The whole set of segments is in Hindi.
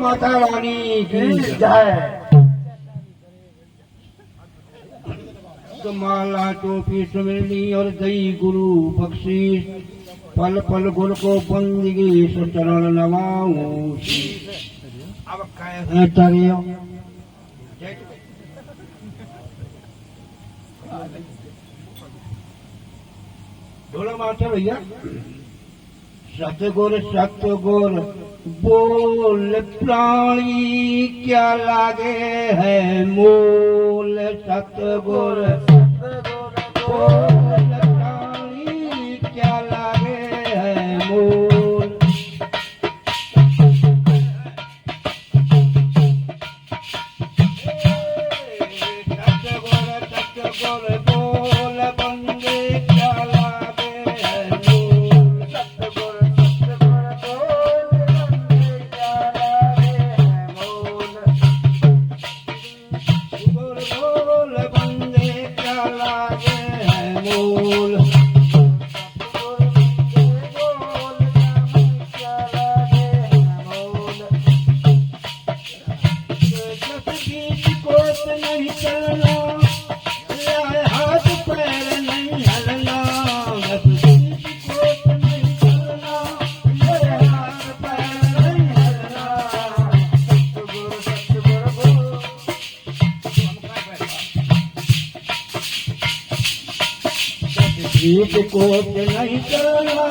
माता रानी की जय। तो माला टोपी सुमिरनी और दई गुरु बख्शीश पल पल गुरु को बंदगी सुचरण नवाऊं। अब कैसे तरियो ढोला मास्टर भैया। सतगुर सतगुर बोल प्राणी क्या लागे है मूल। सतगुर बोल प्राणी क्या लागे है मूल। सतगुर सतगुर बोल बंदे क्या लागे है मूल। सतगुर सतगुर बोल बंदे क्या लागे है मूल। गुर बोल बंदे क्या लागे है मूल। सतगुर बोल बंदे क्या लागे है मूल। जस बीच कोट नहीं चलना हाथ पैर नहीं हलना। जस बीच कोट नहीं चलना हाथ पैर नहीं हलना। सतगुर सतगुर बोल बीच कोट नहीं चलना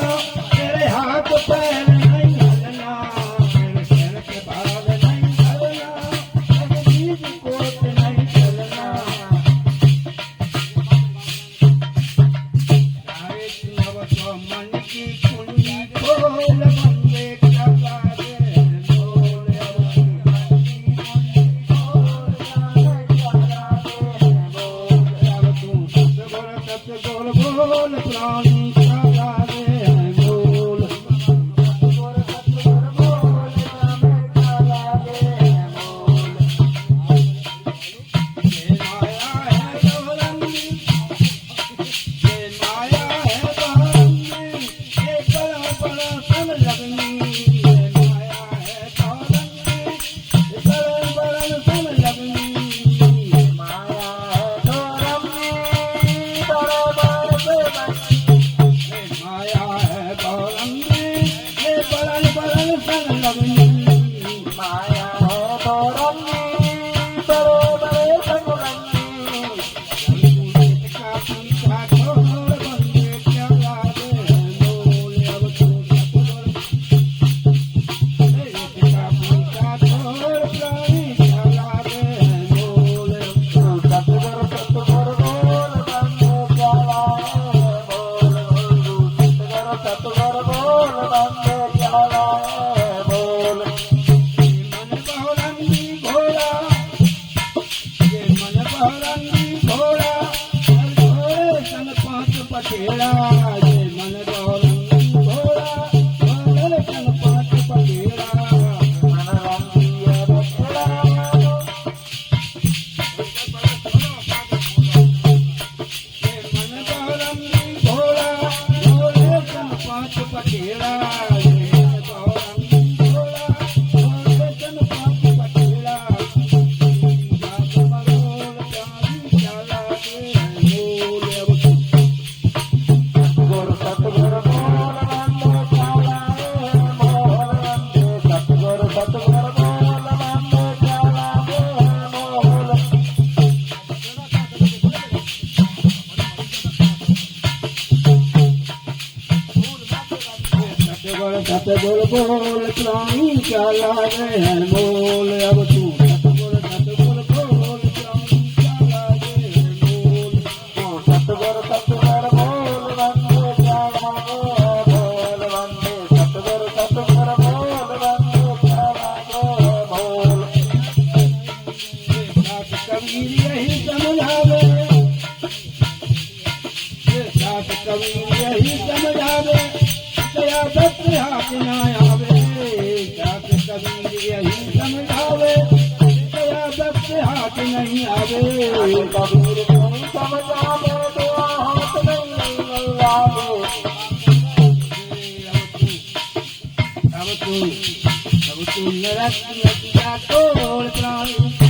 तेरे हाथ पैर नहीं हलना। तेरे सिर के बाल नहीं हलना बीच कोट नहीं चलना। सारे नव तो मन की कुंडी खोल बंदे क्या लागे है मूल। अब की मन की खोल क्या लागे है मूल। अब तू सतगुर सतगुर बोल प्राणी क्या लागे है मूल। सतगुर सतगुर बोल प्राणी क्या लागे है मूल। ये माया है दौलंदी ये माया है दौलंदी ये बड़ा बड़ा सब लगनी। ये माया है दौलंदी ये बड़ा बड़ा सब लगनी। ये माया है दौलंदी बड़ा बड़ा सब लगनी। ये माया है दौलंदी ये बड़ा बड़ा सब लगनी। माया है दौलंदी बड़े बड़े सब लगनी। का पीछा छोड़ बंदे क्या लागे है मूल। अब तू सतगुर का पीछा छोड़ प्राणी क्या लागे है मूल। सतगुर सतगुर बोल बंदे क्या लागे है मूल। सतगुर सतगुर बोल बंदे क्या लागे है मूल। मन बहुरंगी घोड़ा ये मन बहुरंगी घोड़ा हर घोड़े सन पांच पटेड़ा। ये मन बहुरंगी घोड़ा घोड़े सन पांच पटेड़ा। मन रंगी है बछड़ा ये मन बहुरंगी घोड़ा घोड़े सन पांच पटेड़ा। ये मन बहुरंगी घोड़ा घोड़े सन पांच पटेड़ा। जात मरोल प्राणी क्या लागे है मूल। अब सतगुर सतगुर बोल बंदे क्या लागे है मूल। सतगुर सतगुर बोल बंदे क्या लागे है मूल। सतगुर सतगुर बोल प्राणी क्या लागे है मूल। अब तू सतगुर सतगुर बोल प्राणी क्या लागे है मूल। सतगुर सतगुर बोल बंदे क्या लागे है मूल। बंदे सतगुर सतगुर बोल बंदे क्या लागे है मूल। सात कबीर यही समझावे सात कबीर यही समझावे दया दत्त हाथ न आवे। सात कबीर यही समझावे दया दत्त हाथ नहीं आवे। कबीर नहीं समझावे दया हाथ नहीं आवे। अब तू રત્ન કોળ પ્રાણ